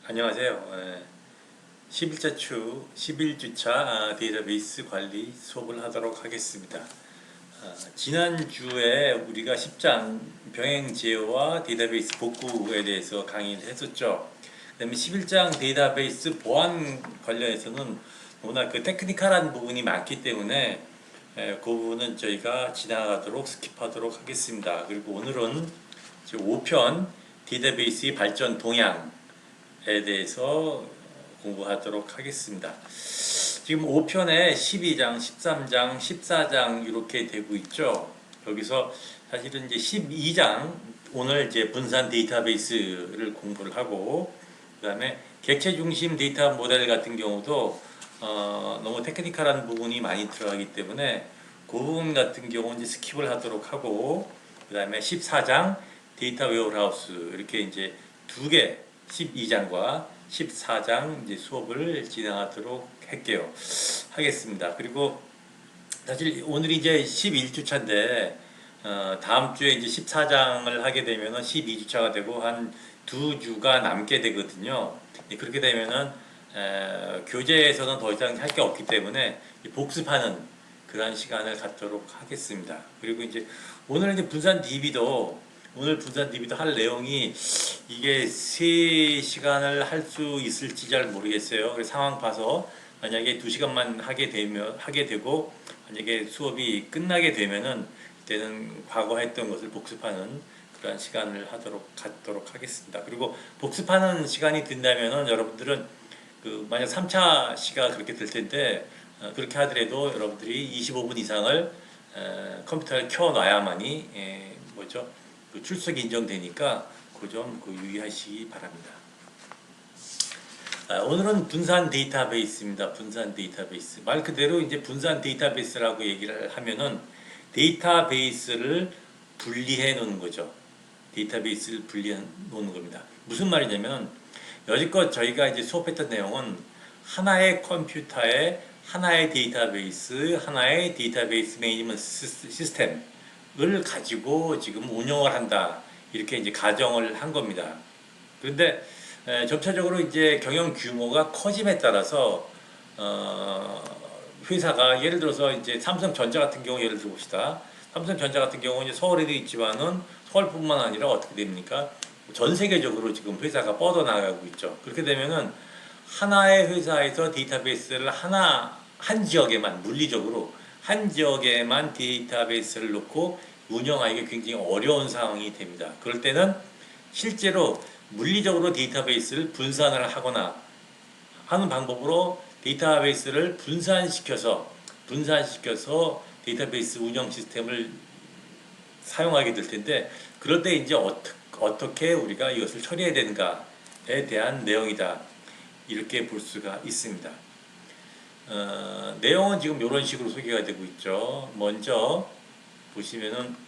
안녕하세요. 11주차 데이터베이스 관리 수업을 하도록 하겠습니다. 지난주에 우리가 10장 병행 제어와 데이터베이스 복구에 대해서 강의를 했었죠. 그 다음에 11장 데이터베이스 보안 관련해서는 워낙 그 테크니컬한 부분이 많기 때문에 그 부분은 저희가 지나가도록 스킵하도록 하겠습니다. 그리고 오늘은 5편 데이터베이스의 발전 동향 에 대해서 공부하도록 하겠습니다. 지금 5편에 12장, 13장, 14장 이렇게 되고 있죠. 여기서 사실은 이제 12장 오늘 이제 분산 데이터베이스를 공부를 하고 그다음에 객체 중심 데이터 모델 같은 경우도 너무 테크니컬한 부분이 많이 들어가기 때문에 그 부분 같은 경우는 이제 스킵을 하도록 하고 그다음에 14장 데이터 웨어하우스 이렇게 이제 두 개 12장과 14장 이제 수업을 진행하도록 하겠습니다. 그리고 사실 오늘이 이제 11주차인데 다음 주에 이제 14장을 하게 되면은 12주차가 되고 한 2주가 남게 되거든요. 그렇게 되면은 교재에서는 더 이상 할 게 없기 때문에 복습하는 그런 시간을 갖도록 하겠습니다. 그리고 이제 오늘 이제 오늘 분산 DB도 할 내용이 이게 3시간을 할 수 있을지 잘 모르겠어요. 상황 봐서 만약에 2시간만 하게 되고 만약에 수업이 끝나게 되면은 그때는 과거 했던 것을 복습하는 그런 시간을 갖도록 하겠습니다. 그리고 복습하는 시간이 된다면은 여러분들은 만약 3차 시가 그렇게 될 텐데 그렇게 하더라도 여러분들이 25분 이상을 컴퓨터를 켜놔야만이 출석 인정되니까 그 점 유의하시기 바랍니다. 오늘은 분산 데이터베이스입니다. 분산 데이터베이스. 말 그대로 이제 분산 데이터베이스라고 얘기를 하면은 데이터베이스를 분리해 놓는 거죠. 데이터베이스를 분리해 놓는 겁니다. 무슨 말이냐면 여지껏 저희가 이제 수업했던 내용은 하나의 컴퓨터에 하나의 데이터베이스 매니지먼트 시스템을 가지고 지금 운영을 한다. 이렇게 이제 가정을 한 겁니다. 그런데 점차적으로 이제 경영 규모가 커짐에 따라서 회사가 예를 들어서 이제 삼성전자 같은 경우 예를 들어 봅시다. 삼성전자 같은 경우는 이제 서울에도 있지만은 서울뿐만 아니라 어떻게 됩니까? 전 세계적으로 지금 회사가 뻗어나가고 있죠. 그렇게 되면은 하나의 회사에서 데이터베이스를 한 지역에만 물리적으로 한 지역에만 데이터베이스를 놓고 운영하기가 굉장히 어려운 상황이 됩니다. 그럴 때는 실제로 물리적으로 데이터베이스를 분산을 하거나 하는 방법으로 데이터베이스를 분산시켜서 데이터베이스 운영 시스템을 사용하게 될 텐데 그럴 때 이제 어떻게 우리가 이것을 처리해야 되는가에 대한 내용이다. 이렇게 볼 수가 있습니다. 내용은 지금 이런 식으로 소개가 되고 있죠. 먼저 보시면은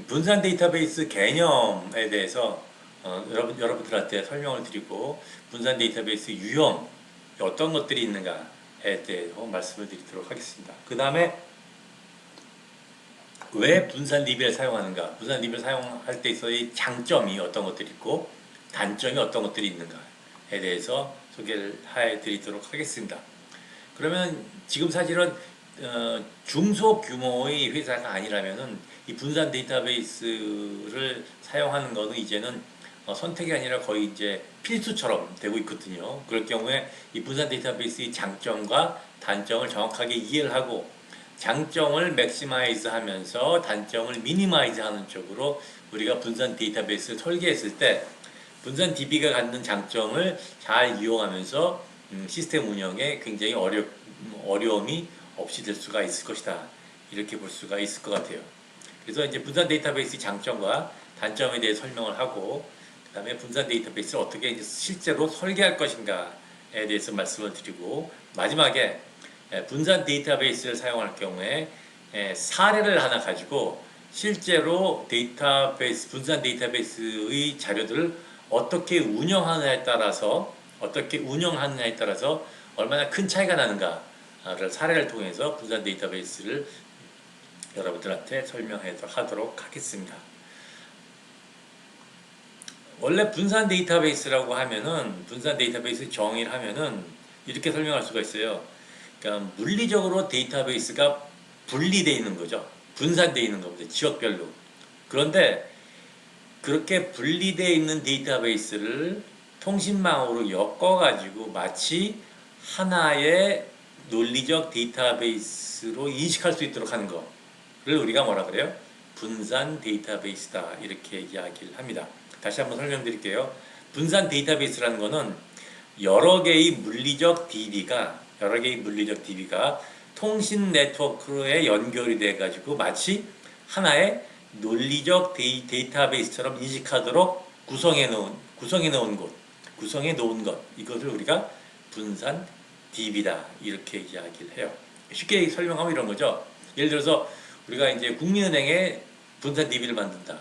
분산 데이터베이스 개념에 대해서 여러분들한테 설명을 드리고 분산 데이터베이스 유형 어떤 것들이 있는가에 대해서 말씀을 드리도록 하겠습니다. 그 다음에 왜 분산 DB를 사용하는가, 분산 DB를 사용할 때 있어의 장점이 어떤 것들이 있고 단점이 어떤 것들이 있는가에 대해서 소개를 해드리도록 하겠습니다. 그러면 지금 사실은 중소규모의 회사가 아니라면은 이 분산 데이터베이스를 사용하는 것은 이제는 선택이 아니라 거의 이제 필수처럼 되고 있거든요. 그럴 경우에 이 분산 데이터베이스의 장점과 단점을 정확하게 이해를 하고 장점을 맥시마이즈 하면서 단점을 미니마이즈 하는 쪽으로 우리가 분산 데이터베이스를 설계했을 때 분산 DB가 갖는 장점을 잘 이용하면서 시스템 운영에 굉장히 어려움이 없이 될 수가 있을 것이다. 이렇게 볼 수가 있을 것 같아요. 그래서 이제 분산 데이터베이스의 장점과 단점에 대해 설명을 하고 그 다음에 분산 데이터베이스를 어떻게 이제 실제로 설계할 것인가에 대해서 말씀을 드리고 마지막에 분산 데이터베이스를 사용할 경우에 사례를 하나 가지고 실제로 분산 데이터베이스의 자료들을 어떻게 운영하느냐에 따라서 얼마나 큰 차이가 나는가를 사례를 통해서 분산 데이터베이스를 여러분들한테 설명하도록 하겠습니다. 원래 분산 데이터베이스라고 하면은 분산 데이터베이스 정의를 하면은 이렇게 설명할 수가 있어요. 그러니까 물리적으로 데이터베이스가 분리되어 있는 거죠. 분산되어 있는 겁니다. 지역별로. 그런데 그렇게 분리되어 있는 데이터베이스를 통신망으로 엮어가지고 마치 하나의 논리적 데이터베이스로 인식할 수 있도록 하는 거를 우리가 뭐라 그래요? 분산 데이터베이스다. 이렇게 이야기를 합니다. 다시 한번 설명드릴게요. 분산 데이터베이스라는 거는 여러 개의 물리적 DB가 통신 네트워크에 연결이 돼 가지고 마치 하나의 논리적 데이터베이스처럼 인식하도록 구성해 놓은 것 이것을 우리가 분산 DB다 이렇게 이야기를 해요. 쉽게 설명하면 이런 거죠. 예를 들어서 우리가 이제 국민은행에 분산 DB를 만든다.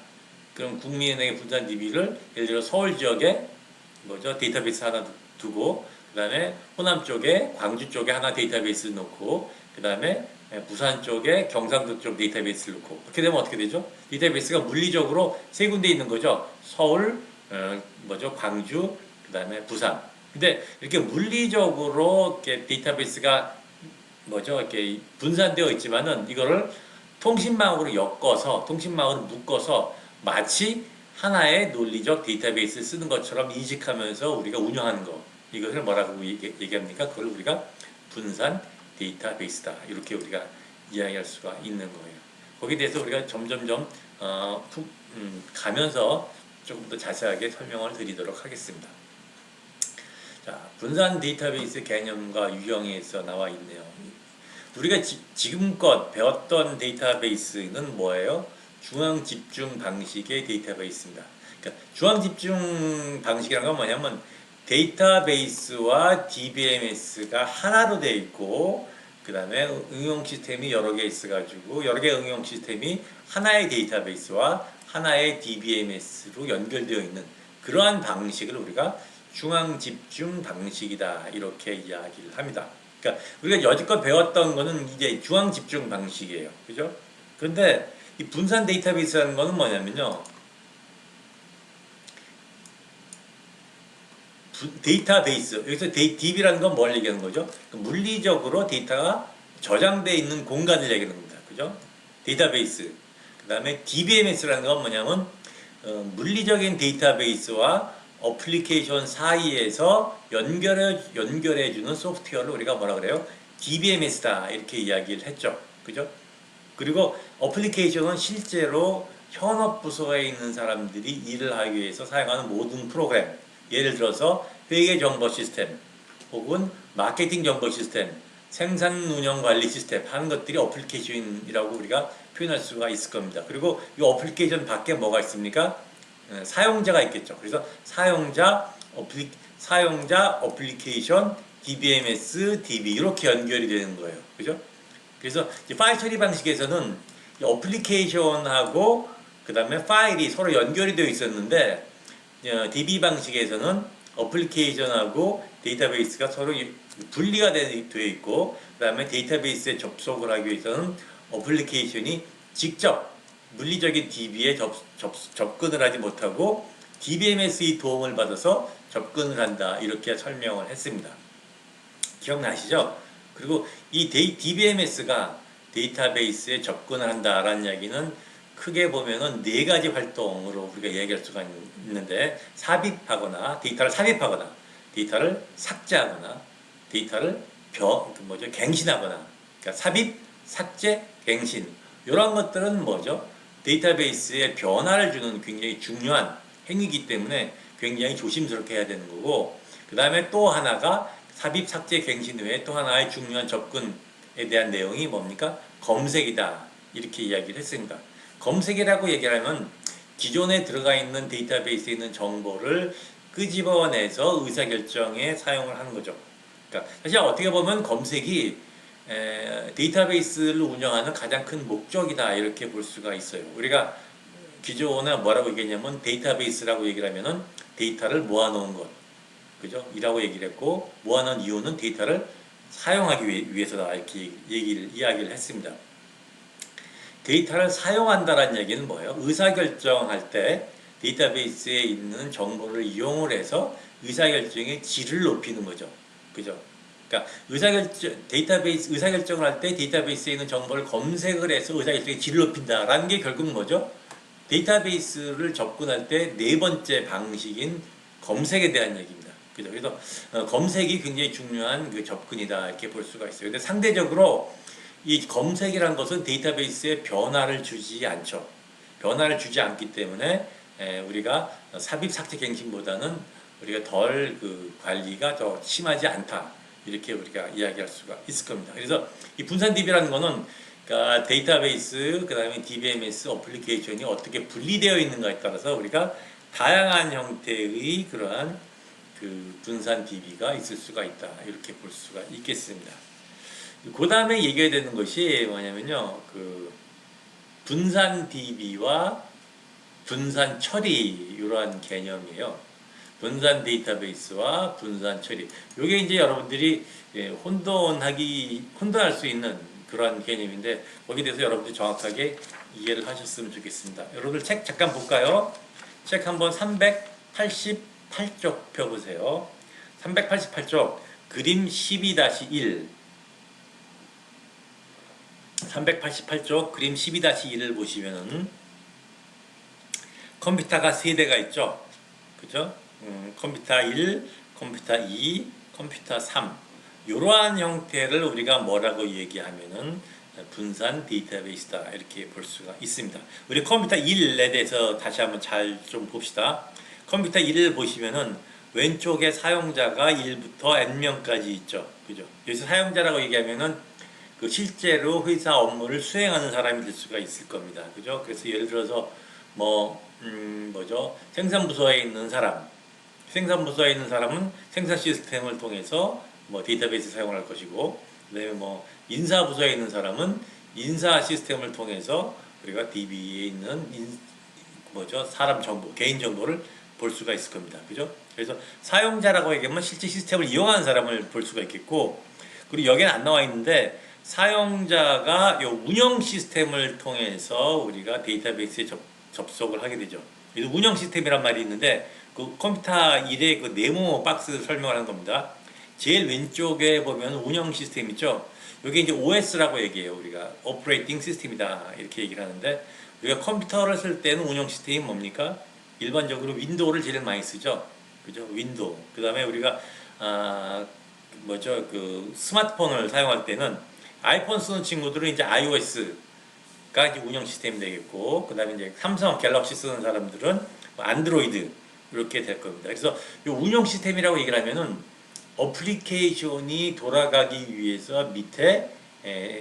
그럼 국민은행의 분산 DB를 예를 들어 서울 지역에 데이터베이스 하나 두고 그다음에 호남 쪽에 광주 쪽에 하나 데이터베이스 놓고 그다음에 부산 쪽에 경상도 쪽 데이터베이스를 놓고 그렇게 되면 어떻게 되죠? 데이터베이스가 물리적으로 세 군데 있는 거죠. 서울, 광주, 그다음에 부산. 근데 이렇게 물리적으로 이렇게 데이터베이스가 이렇게 분산되어 있지만은 이거를 통신망으로 묶어서 마치 하나의 논리적 데이터베이스를 쓰는 것처럼 인식하면서 우리가 운영하는 거. 이것을 뭐라고 얘기합니까? 그걸 우리가 분산 데이터베이스다. 이렇게 우리가 이야기할 수가 있는 거예요. 거기에 대해서 우리가 점점점 가면서 조금 더 자세하게 설명을 드리도록 하겠습니다. 자, 분산 데이터베이스 개념과 유형에서 나와 있네요. 우리가 지금껏 배웠던 데이터베이스는 뭐예요? 중앙 집중 방식의 데이터베이스입니다. 그러니까 중앙 집중 방식이라는 건 뭐냐면 데이터베이스와 DBMS가 하나로 되어 있고 그 다음에 응용 시스템이 여러 개 있어가지고 여러 개 응용 시스템이 하나의 데이터베이스와 하나의 DBMS로 연결되어 있는 그러한 방식을 우리가 중앙 집중 방식이다 이렇게 이야기를 합니다. 그러니까 우리가 여지껏 배웠던 거는 이제 중앙 집중 방식이에요. 그죠? 그런데 이 분산 데이터베이스라는 거는 뭐냐면요. 데이터베이스, 여기서 DB라는 건 뭘 얘기하는 거죠? 물리적으로 데이터가 저장되어 있는 공간을 얘기하는 겁니다. 그죠? 데이터베이스. 그 다음에 DBMS라는 건 뭐냐면 물리적인 데이터베이스와 어플리케이션 사이에서 연결해주는 소프트웨어를 우리가 뭐라 그래요? DBMS다 이렇게 이야기를 했죠. 그죠? 그리고 어플리케이션은 실제로 현업부서에 있는 사람들이 일을 하기 위해서 사용하는 모든 프로그램, 예를 들어서 회계 정보 시스템 혹은 마케팅 정보 시스템, 생산 운영 관리 시스템 하는 것들이 어플리케이션이라고 우리가 표현할 수가 있을 겁니다. 그리고 이 어플리케이션 밖에 뭐가 있습니까? 사용자가 있겠죠. 그래서 사용자 어플리케이션 DBMS, DB 이렇게 연결이 되는 거예요. 그죠? 그래서 파일 처리 방식에서는 어플리케이션하고 그 다음에 파일이 서로 연결이 되어 있었는데 DB 방식에서는 어플리케이션하고 데이터베이스가 서로 분리가 되어 있고 그 다음에 데이터베이스에 접속을 하기 위해서는 어플리케이션이 직접 물리적인 DB에 접근을 하지 못하고 DBMS의 도움을 받아서 접근을 한다 이렇게 설명을 했습니다. 기억나시죠? 그리고 이 DBMS가 데이터베이스에 접근을 한다라는 이야기는 크게 보면은 네 가지 활동으로 우리가 얘기할 수가 있는데 데이터를 삽입하거나 데이터를 삭제하거나 데이터를 갱신하거나 그러니까 삽입, 삭제, 갱신 이런 것들은 뭐죠? 데이터베이스에 변화를 주는 굉장히 중요한 행위이기 때문에 굉장히 조심스럽게 해야 되는 거고 그 다음에 또 하나가 삽입, 삭제, 갱신 외에 또 하나의 중요한 접근에 대한 내용이 뭡니까? 검색이다 이렇게 이야기를 했습니다. 검색이라고 얘기하면 기존에 들어가 있는 데이터베이스에 있는 정보를 끄집어내서 의사결정에 사용을 하는 거죠. 그러니까 사실 어떻게 보면 검색이 데이터베이스를 운영하는 가장 큰 목적이다 이렇게 볼 수가 있어요. 우리가 기존에 뭐라고 얘기했냐면 데이터베이스라고 얘기를 하면은 데이터를 모아놓은 것, 그죠? 이라고 얘기를 했고 모아놓은 이유는 데이터를 사용하기 위해서다 이렇게 이야기를 했습니다. 데이터를 사용한다는 얘기는 뭐예요? 의사결정할 때 데이터베이스에 있는 정보를 이용을 해서 의사결정의 질을 높이는 거죠. 그죠? 그러니까 의사결정을 할 때 데이터베이스에 있는 정보를 검색을 해서 의사결정의 질을 높인다라는 게 결국은 뭐죠? 데이터베이스를 접근할 때 네 번째 방식인 검색에 대한 얘기입니다. 그죠? 그래서 검색이 굉장히 중요한 그 접근이다 이렇게 볼 수가 있어요. 근데 상대적으로 이 검색이란 것은 데이터베이스에 변화를 주지 않죠. 변화를 주지 않기 때문에 우리가 삽입 삭제 갱신보다는 우리가 덜 그 관리가 더 심하지 않다 이렇게 우리가 이야기할 수가 있을 겁니다. 그래서 이 분산 DB라는 거는 그러니까 데이터베이스 그다음에 DBMS 어플리케이션이 어떻게 분리되어 있는가에 따라서 우리가 다양한 형태의 그러한 그 분산 DB가 있을 수가 있다 이렇게 볼 수가 있겠습니다. 그 다음에 얘기해야 되는 것이 뭐냐면요, 그 분산 DB와 분산 처리 이러한 개념이에요. 분산 데이터베이스와 분산 처리. 이게 이제 여러분들이 혼돈할 수 있는 그러한 개념인데 거기에 대해서 여러분들이 정확하게 이해를 하셨으면 좋겠습니다. 여러분들 책 잠깐 볼까요? 책 한번 388쪽 펴보세요. 388쪽 그림 12-1 388쪽 그림 12-1을 보시면은 컴퓨터가 세 대가 있죠. 그죠? 컴퓨터 1, 컴퓨터 2, 컴퓨터 3 이러한 형태를 우리가 뭐라고 얘기하면은 분산 데이터베이스다 이렇게 볼 수가 있습니다. 우리 컴퓨터 1에 대해서 다시 한번 잘 좀 봅시다. 컴퓨터 1을 보시면은 왼쪽에 사용자가 1부터 n명까지 있죠. 그죠? 여기서 사용자라고 얘기하면은 그 실제로 회사 업무를 수행하는 사람이 될 수가 있을 겁니다. 그죠? 그래서 예를 들어서 뭐죠? 생산부서에 있는 사람은 생산 시스템을 통해서 뭐 데이터베이스 사용을 할 것이고, 그다음에 뭐 인사부서에 있는 사람은 인사 시스템을 통해서 우리가 DB에 있는 사람 정보, 개인 정보를 볼 수가 있을 겁니다. 그죠? 그래서 사용자라고 얘기하면 실제 시스템을 이용하는 사람을 볼 수가 있겠고, 그리고 여기는 안 나와 있는데 사용자가 요 운영 시스템을 통해서 우리가 데이터베이스에 접속을 하게 되죠. 그래서 운영 시스템이란 말이 있는데 그 컴퓨터 1의 그 네모 박스 설명하는 겁니다. 제일 왼쪽에 보면 운영 시스템 있죠. 이게 이제 OS라고 얘기해요. 우리가 오퍼레이팅 시스템이다 이렇게 얘기를 하는데, 우리가 컴퓨터를 쓸 때는 운영 시스템이 뭡니까? 일반적으로 윈도우를 제일 많이 쓰죠. 그죠? 윈도우. 그다음에 우리가 그 스마트폰을 사용할 때는 아이폰 쓰는 친구들은 이제 iOS가 이제 운영 시스템이 되겠고, 그다음에 이제 삼성 갤럭시 쓰는 사람들은 안드로이드 이렇게 될 겁니다. 그래서 이 운영 시스템이라고 얘기를 하면은 어플리케이션이 돌아가기 위해서 밑에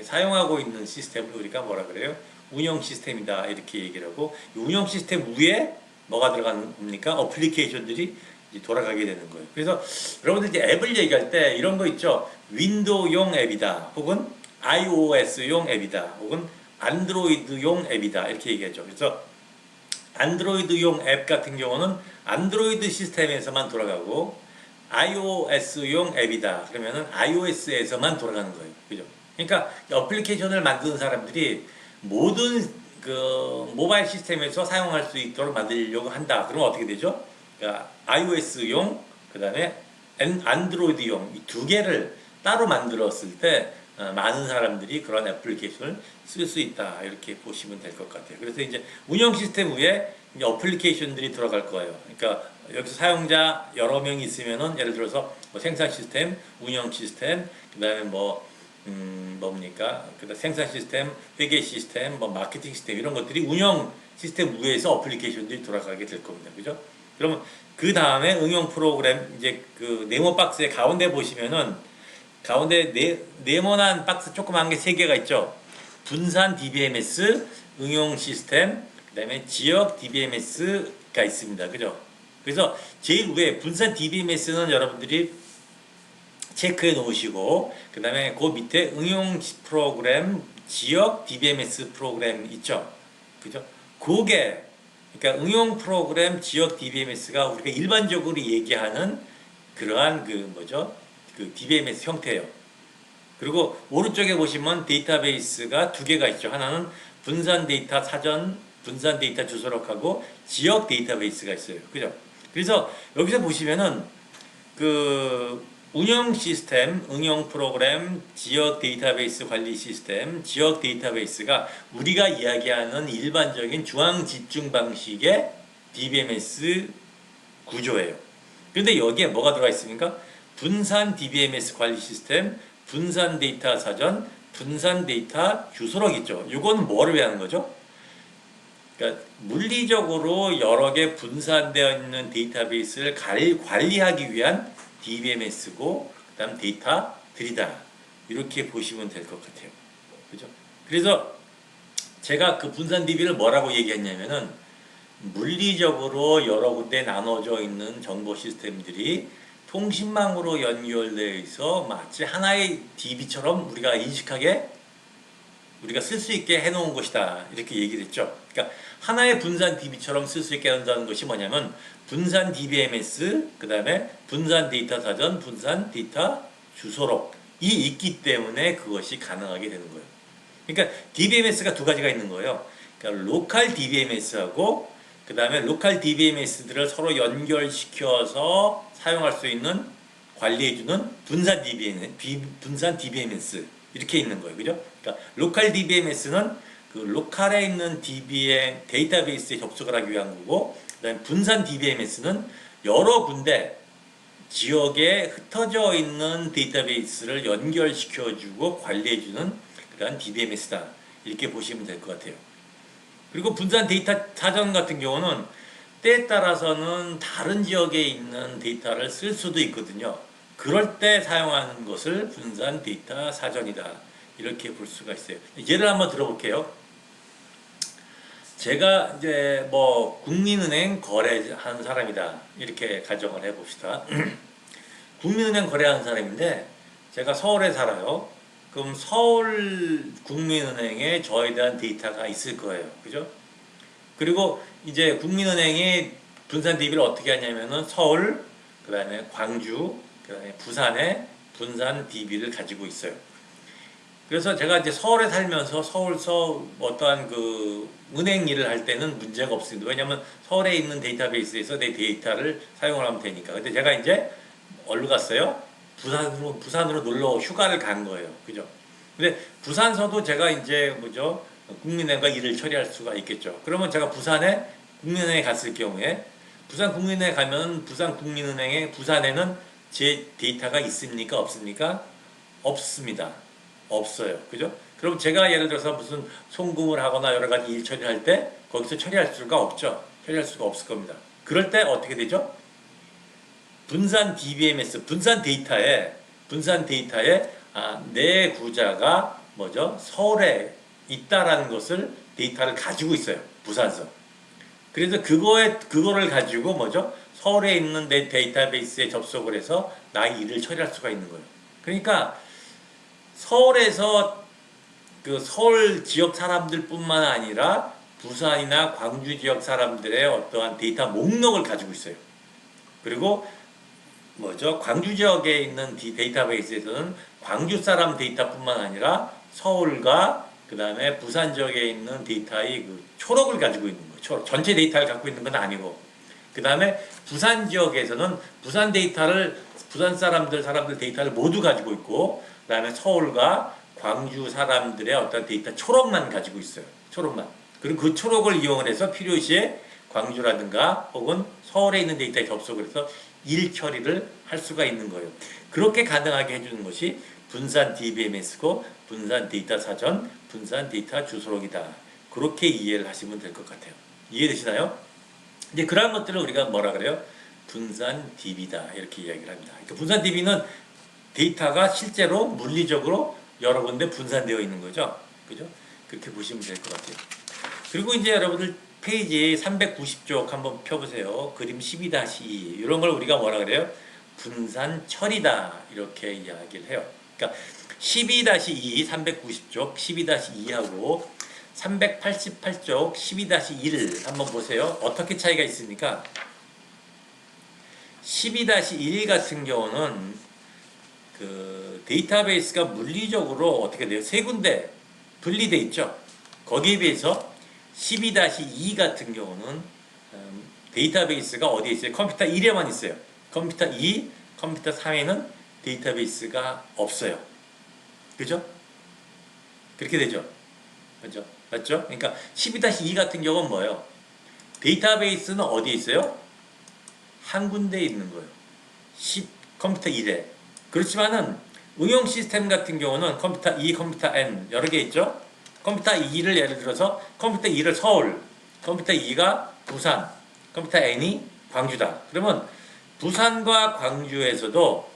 사용하고 있는 시스템을 우리가 뭐라 그래요? 운영 시스템이다 이렇게 얘기를 하고, 이 운영 시스템 위에 뭐가 들어가는 겁니까? 어플리케이션들이 이제 돌아가게 되는 거예요. 그래서 여러분들 이제 앱을 얘기할 때 이런 거 있죠. 윈도우용 앱이다, 혹은 iOS용 앱이다, 혹은 안드로이드용 앱이다 이렇게 얘기하죠. 그래서 안드로이드용 앱 같은 경우는 안드로이드 시스템에서만 돌아가고, iOS용 앱이다 그러면은 iOS에서만 돌아가는 거예요. 그죠? 그러니까 어플리케이션을 만드는 사람들이 모든 그 모바일 시스템에서 사용할 수 있도록 만들려고 한다. 그러면 어떻게 되죠? 그러니까 iOS용 그다음에 안드로이드용 이 두 개를 따로 만들었을 때 많은 사람들이 그런 애플리케이션을 쓸 수 있다 이렇게 보시면 될 것 같아요. 그래서 이제 운영 시스템 위에 이제 어플리케이션들이 들어갈 거예요. 그러니까 여기서 사용자 여러 명이 있으면은 예를 들어서 뭐 생산 시스템, 운영 시스템, 그다음에 뭡니까? 그다음 생산 시스템, 회계 시스템, 뭐 마케팅 시스템 이런 것들이 운영 시스템 위에서 어플리케이션들이 돌아가게 될 겁니다. 그죠? 그러면 그 다음에 응용 프로그램 이제 그 네모 박스의 가운데 보시면은 가운데 네모난 박스 조그만 게 세 개가 있죠. 분산 DBMS, 응용 시스템, 그다음에 지역 DBMS가 있습니다. 그죠? 그래서 제일 위에 분산 DBMS는 여러분들이 체크해 놓으시고, 그 다음에 그 밑에 응용 프로그램, 지역 DBMS 프로그램 있죠. 그죠? 그게, 그러니까 응용 프로그램, 지역 DBMS가 우리가 일반적으로 얘기하는 그러한 그 DBMS 형태예요. 그리고 오른쪽에 보시면 데이터베이스가 두 개가 있죠. 하나는 분산 데이터 사전 분산 데이터 주소록하고 지역 데이터베이스가 있어요. 그죠? 그래서 여기서 보시면은 그 운영 시스템, 응용 프로그램, 지역 데이터베이스 관리 시스템, 지역 데이터베이스가 우리가 이야기하는 일반적인 중앙 집중 방식의 DBMS 구조예요. 그런데 여기에 뭐가 들어가 있습니까? 분산 DBMS 관리 시스템, 분산 데이터 사전, 분산 데이터 주소록 있죠. 이건 뭐를 위한 거죠? 그러니까 물리적으로 여러 개 분산되어 있는 데이터베이스를 관리하기 위한 DBMS고, 그다음 데이터들이다. 이렇게 보시면 될 것 같아요. 그죠? 그래서 제가 그 분산 DB를 뭐라고 얘기했냐면은 물리적으로 여러 군데 나눠져 있는 정보 시스템들이 통신망으로 연결되어 있어 마치 하나의 DB처럼 우리가 인식하게 우리가 쓸 수 있게 해놓은 것이다. 이렇게 얘기를 했죠. 그러니까 하나의 분산 DB처럼 쓸 수 있게 한다는 것이 뭐냐면 분산 DBMS, 그 다음에 분산 데이터 사전, 분산 데이터 주소록이 있기 때문에 그것이 가능하게 되는 거예요. 그러니까 DBMS가 두 가지가 있는 거예요. 그러니까 로컬 DBMS하고 그 다음에 로컬 DBMS들을 서로 연결시켜서 사용할 수 있는 관리해주는 분산 DBMS 이렇게 있는 거예요. 그죠? 그러니까 로컬 DBMS는 그 로컬에 있는 DB의 데이터베이스에 접속을 하기 위한 거고, 그다음에 분산 DBMS는 여러 군데 지역에 흩어져 있는 데이터베이스를 연결시켜주고 관리해주는 그러한 DBMS다. 이렇게 보시면 될 것 같아요. 그리고 분산 데이터 사전 같은 경우는 때에 따라서는 다른 지역에 있는 데이터를 쓸 수도 있거든요. 그럴 때 사용하는 것을 분산 데이터 사전이다. 이렇게 볼 수가 있어요. 예를 한번 들어볼게요. 제가 이제 뭐 국민은행 거래하는 사람이다. 이렇게 가정을 해봅시다. 국민은행 거래하는 사람인데 제가 서울에 살아요. 그럼 서울 국민은행에 저에 대한 데이터가 있을 거예요. 그죠? 그리고 이제 국민은행이 분산 DB를 어떻게 하냐면은 서울, 그 다음에 광주, 그 다음에 부산에 분산 DB를 가지고 있어요. 그래서 제가 이제 서울에 살면서 서울서 어떠한 그 은행 일을 할 때는 문제가 없습니다. 왜냐하면 서울에 있는 데이터베이스에서 내 데이터를 사용을 하면 되니까. 근데 제가 이제 어디로 갔어요? 부산으로 놀러 휴가를 간 거예요. 그죠? 근데 부산서도 제가 이제 뭐죠? 국민은행과 일을 처리할 수가 있겠죠. 그러면 제가 부산에 국민은행에 갔을 경우에 부산 국민은행에 가면 부산 국민은행에 부산에는 제 데이터가 있습니까? 없습니까? 없습니다. 없어요. 그죠? 그럼 제가 예를 들어서 무슨 송금을 하거나 여러 가지 일 처리할 때 거기서 처리할 수가 없죠. 처리할 수가 없을 겁니다. 그럴 때 어떻게 되죠? 분산 DBMS, 분산 데이터에 내 구자가 뭐죠? 서울에 있다라는 것을 데이터를 가지고 있어요. 부산서. 그래서 그거를 가지고 뭐죠? 서울에 있는 내 데이터베이스에 접속을 해서 나의 일을 처리할 수가 있는 거예요. 그러니까 서울에서 그 서울 지역 사람들뿐만 아니라 부산이나 광주 지역 사람들의 어떠한 데이터 목록을 가지고 있어요. 그리고 뭐죠? 광주 지역에 있는 데이터베이스에서는 광주 사람 데이터뿐만 아니라 서울과 그 다음에 부산 지역에 있는 데이터의 그 초록을 가지고 있는 거예요. 전체 데이터를 갖고 있는 건 아니고. 그 다음에 부산 지역에서는 부산 사람들 데이터를 모두 가지고 있고, 그 다음에 서울과 광주 사람들의 어떤 데이터 초록만 가지고 있어요. 초록만. 그리고 그 초록을 이용을 해서 필요시에 광주라든가 혹은 서울에 있는 데이터에 접속을 해서 일 처리를 할 수가 있는 거예요. 그렇게 가능하게 해주는 것이 분산 DBMS고 분산 데이터 사전, 분산 데이터 주소록이다. 그렇게 이해를 하시면 될 것 같아요. 이해되시나요? 이제 그런 것들을 우리가 뭐라 그래요? 분산 DB다. 이렇게 이야기를 합니다. 그러니까 분산 DB는 데이터가 실제로 물리적으로 여러 군데 분산되어 있는 거죠. 그죠? 그렇게 보시면 될 것 같아요. 그리고 이제 여러분들 페이지 390쪽 한번 펴보세요. 그림 12-2 이런 걸 우리가 뭐라 그래요? 분산 처리다 이렇게 이야기를 해요. 그러니까 12-2 390쪽 12-2하고 388쪽 12-1 한번 보세요. 어떻게 차이가 있습니까? 12-1 같은 경우는 그 데이터베이스가 물리적으로 어떻게 돼요? 세 군데 분리돼 있죠. 거기에 비해서 12-2 같은 경우는 데이터베이스가 어디에 있어요? 컴퓨터 1에만 있어요. 컴퓨터 2, 컴퓨터 3에는 데이터베이스가 없어요. 그죠? 그렇게 되죠. 그죠? 맞죠? 그러니까 12-2 같은 경우는 뭐예요? 데이터베이스는 어디에 있어요? 한 군데에 있는 거예요. 컴퓨터 1에. 그렇지만은 응용 시스템 같은 경우는 컴퓨터 2, 컴퓨터 N 여러 개 있죠? 컴퓨터 2를 예를 들어서 컴퓨터 2를 서울, 컴퓨터 2가 부산, 컴퓨터 N이 광주다. 그러면 부산과 광주에서도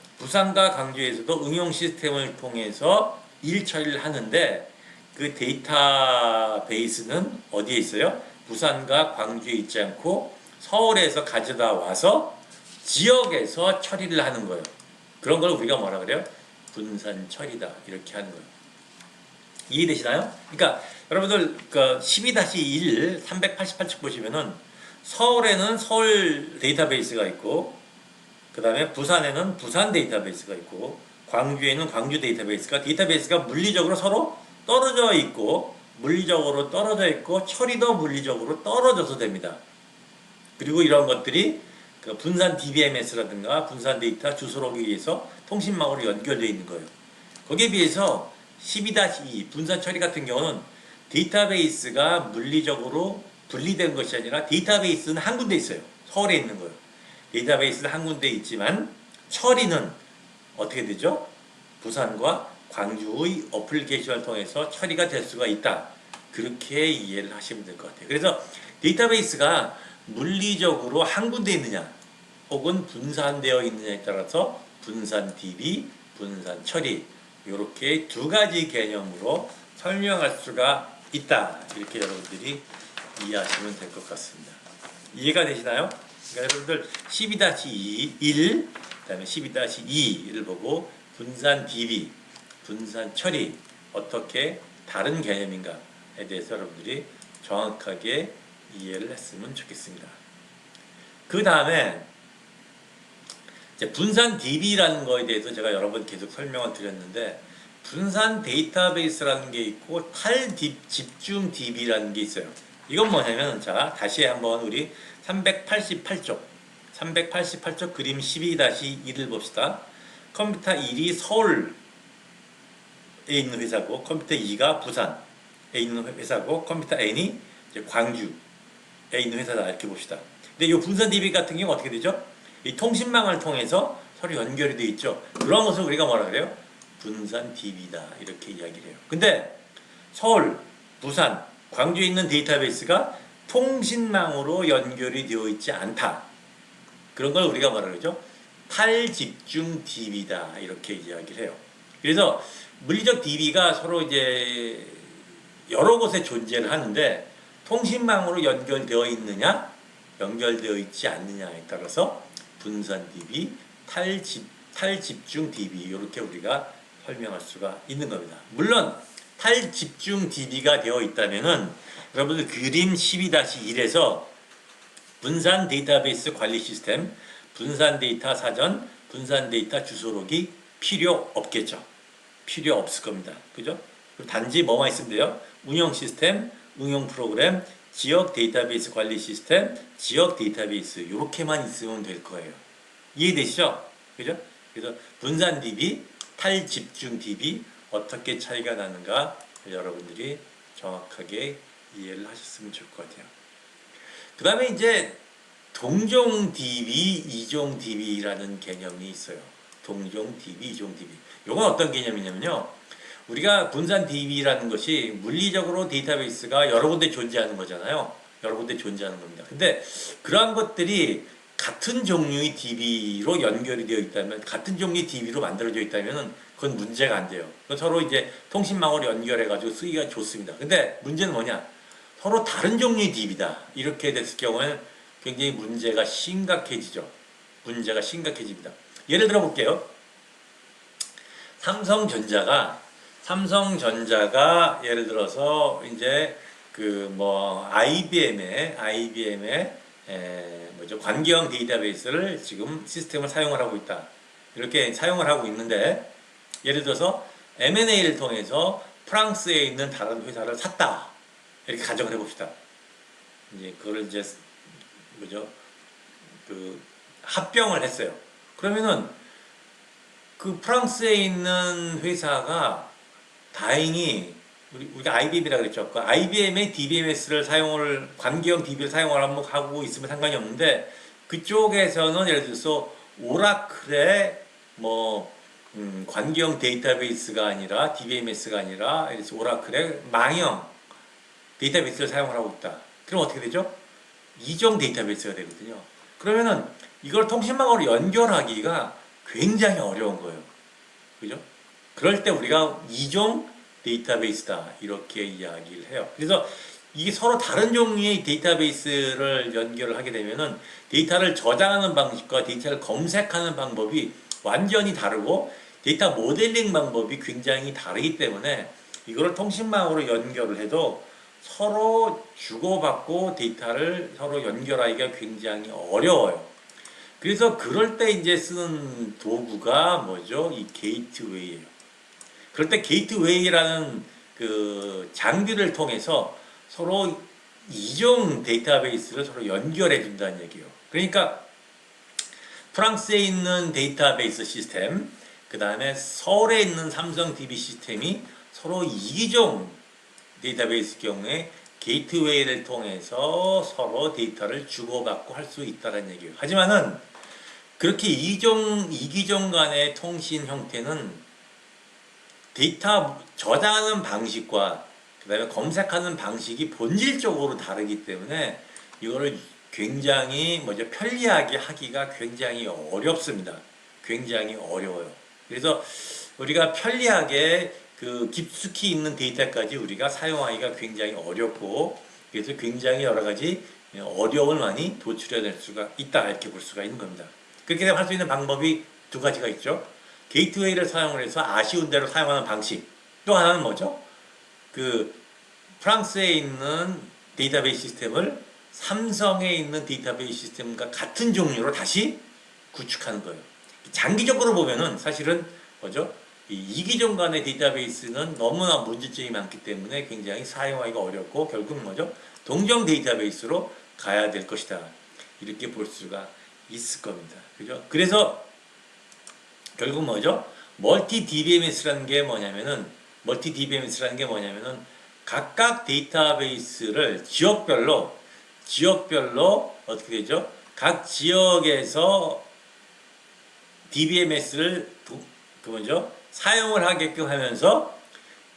응용 시스템을 통해서 일 처리를 하는데 그 데이터베이스는 어디에 있어요? 부산과 광주에 있지 않고 서울에서 가져다 와서 지역에서 처리를 하는 거예요. 그런 걸 우리가 뭐라 그래요? 분산 처리다. 이렇게 하는 거예요. 이해되시나요? 그러니까 여러분들 그 12-1 388쪽 보시면은 서울에는 서울 데이터베이스가 있고 그 다음에 부산에는 부산 데이터베이스가 있고 광주에는 광주 데이터베이스가 물리적으로 서로 떨어져 있고 처리도 물리적으로 떨어져서 됩니다. 그리고 이런 것들이 그 분산 DBMS라든가 분산 데이터 주소록에 의해서 통신망으로 연결되어 있는 거예요. 거기에 비해서 12-2 분산 처리 같은 경우는 데이터베이스가 물리적으로 분리된 것이 아니라 데이터베이스는 한 군데 있어요. 서울에 있는 거예요. 데이터베이스는 한 군데 있지만 처리는 어떻게 되죠? 부산과 광주의 어플리케이션을 통해서 처리가 될 수가 있다. 그렇게 이해를 하시면 될 것 같아요. 그래서 데이터베이스가 물리적으로 한 군데 있느냐 혹은 분산되어 있느냐에 따라서 분산 DB, 분산 처리 이렇게 두 가지 개념으로 설명할 수가 있다. 이렇게 여러분들이 이해하시면 될 것 같습니다. 이해가 되시나요? 그러니까 여러분들 12-1, 그 다음에 12-2를 보고 분산 DB, 분산 처리 어떻게 다른 개념인가에 대해서 여러분들이 정확하게 이해를 했으면 좋겠습니다. 그 다음에 분산 DB라는 거에 대해서 제가 여러 번 계속 설명을 드렸는데 분산 데이터베이스라는 게 있고 탈집중 DB라는 게 있어요. 이건 뭐냐면 자 다시 한번 우리 388쪽 그림 12-1을 봅시다. 컴퓨터 1이 서울에 있는 회사고 컴퓨터 2가 부산에 있는 회사고 컴퓨터 N이 이제 광주에 있는 회사다 이렇게 봅시다. 근데 이 분산 DB 같은 경우 어떻게 되죠? 이 통신망을 통해서 서로 연결이 되어 있죠. 그런 것을 우리가 뭐라 그래요? 분산 DB다 이렇게 이야기를 해요. 근데 서울, 부산, 광주에 있는 데이터베이스가 통신망으로 연결이 되어 있지 않다. 그런 걸 우리가 뭐라 그러죠? 탈집중 DB다 이렇게 이야기를 해요. 그래서 물리적 DB가 서로 이제 여러 곳에 존재를 하는데 통신망으로 연결되어 있느냐, 연결되어 있지 않느냐에 따라서 분산 DB, 탈집중 DB 이렇게 우리가 설명할 수가 있는 겁니다. 물론 탈집중 DB가 되어 있다면은 여러분들 그림 12-1에서 분산 데이터베이스 관리 시스템, 분산 데이터 사전, 분산 데이터 주소록이 필요 없겠죠. 필요 없을 겁니다. 그죠? 단지 뭐만 있으면 돼요? 운영 시스템, 응용 프로그램, 지역 데이터베이스 관리 시스템, 지역 데이터베이스 이렇게만 있으면 될 거예요. 이해되시죠? 그죠? 그래서 분산 DB, 탈집중 DB 어떻게 차이가 나는가 여러분들이 정확하게 이해를 하셨으면 좋을 것 같아요. 그 다음에 이제 동종 DB, 이종 DB라는 개념이 있어요. 동종 DB, 이종 DB. 이건 어떤 개념이냐면요. 우리가 분산 DB라는 것이 물리적으로 데이터베이스가 여러 군데 존재하는 거잖아요. 여러 군데 존재하는 겁니다. 근데 그러한 것들이 같은 종류의 DB로 연결이 되어 있다면, 같은 종류의 DB로 만들어져 있다면 그건 문제가 안 돼요. 서로 이제 통신망으로 연결해가지고 쓰기가 좋습니다. 근데 문제는 뭐냐? 서로 다른 종류의 DB다. 이렇게 됐을 경우에는 굉장히 문제가 심각해지죠. 문제가 심각해집니다. 예를 들어 볼게요. 삼성전자가 예를 들어서 이제 그 뭐 IBM의 관계형 데이터베이스를 지금 시스템을 사용을 하고 있다. 이렇게 사용을 하고 있는데 예를 들어서 M&A를 통해서 프랑스에 있는 다른 회사를 샀다. 이렇게 가정을 해봅시다. 이제 그걸 이제 뭐죠? 그 합병을 했어요. 그러면은 그 프랑스에 있는 회사가 다행히 우리가 IBM이라 그랬죠. 그 IBM의 DBMS를 사용을 관계형 DB를 사용을 한번 하고 있으면 상관이 없는데 그쪽에서는 예를 들어서 오라클의 뭐 관계형 데이터베이스가 아니라 DBMS가 아니라 예를 들어서 오라클의 망형 데이터베이스를 사용을 하고 있다. 그럼 어떻게 되죠? 이종 데이터베이스가 되거든요. 그러면은 이걸 통신망으로 연결하기가 굉장히 어려운 거예요. 그죠? 그럴 때 우리가 이종 데이터베이스다 이렇게 이야기를 해요. 그래서 이게 서로 다른 종류의 데이터베이스를 연결을 하게 되면은 데이터를 저장하는 방식과 데이터를 검색하는 방법이 완전히 다르고 데이터 모델링 방법이 굉장히 다르기 때문에 이거를 통신망으로 연결을 해도 서로 주고받고 데이터를 서로 연결하기가 굉장히 어려워요. 그래서 그럴 때 이제 쓰는 도구가 뭐죠? 이 게이트웨이예요. 그럴 때 게이트웨이라는 그 장비를 통해서 서로 이종 데이터베이스를 서로 연결해 준다는 얘기예요. 그러니까 프랑스에 있는 데이터베이스 시스템, 그 다음에 서울에 있는 삼성 DB 시스템이 서로 이종 데이터베이스 경우에 게이트웨이를 통해서 서로 데이터를 주고받고 할 수 있다는 얘기예요. 하지만은 그렇게 이기종 간의 통신 형태는 데이터 저장하는 방식과 그 다음에 검색하는 방식이 본질적으로 다르기 때문에 이거를 굉장히 편리하게 하기가 굉장히 어렵습니다. 굉장히 어려워요. 그래서 우리가 편리하게 그 깊숙이 있는 데이터까지 우리가 사용하기가 굉장히 어렵고 그래서 굉장히 여러 가지 어려움을 많이 도출해낼 수가 있다 이렇게 볼 수가 있는 겁니다. 그렇게 할 수 있는 방법이 두 가지가 있죠. 게이트웨이를 사용을 해서 아쉬운 대로 사용하는 방식. 또 하나는 뭐죠? 그 프랑스에 있는 데이터베이스 시스템을 삼성에 있는 데이터베이스 시스템과 같은 종류로 다시 구축하는 거예요. 장기적으로 보면은 사실은 뭐죠? 이 이기종 간의 데이터베이스는 너무나 문제점이 많기 때문에 굉장히 사용하기가 어렵고 결국 뭐죠? 동종 데이터베이스로 가야 될 것이다. 이렇게 볼 수가 있을 겁니다. 그죠? 그래서 결국 뭐죠? 멀티 DBMS라는 게 뭐냐면은 각각 데이터베이스를 지역별로 어떻게 되죠? 각 지역에서 DBMS를 사용을 하게끔 하면서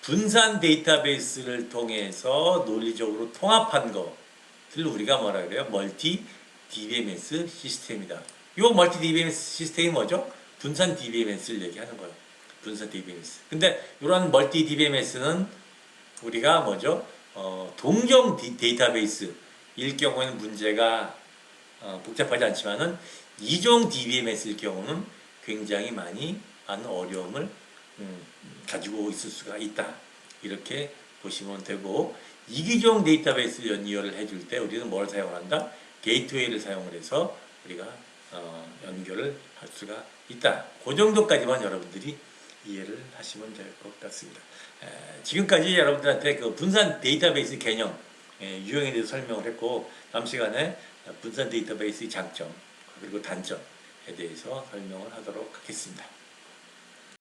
분산 데이터베이스를 통해서 논리적으로 통합한 것을 우리가 뭐라 그래요? 멀티 DBMS 시스템이다. 이 멀티 DBMS 시스템이 뭐죠? 분산 DBMS를 얘기하는 거예요. 분산 DBMS. 근데 이런 멀티 DBMS는 우리가 뭐죠? 동종 데이터베이스일 경우에는 문제가 복잡하지 않지만은 이종 DBMS일 경우는 굉장히 많은 어려움을 가지고 있을 수가 있다. 이렇게 보시면 되고 이기종 데이터베이스 연결을 해줄 때 우리는 뭘 사용을 한다? 게이트웨이를 사용을 해서 우리가 연결을 할 수가 있다. 그 정도까지만 여러분들이 이해를 하시면 될 것 같습니다. 지금까지 여러분들한테 그 분산 데이터베이스 개념 유형에 대해서 설명을 했고 다음 시간에 분산 데이터베이스의 장점 그리고 단점에 대해서 설명을 하도록 하겠습니다.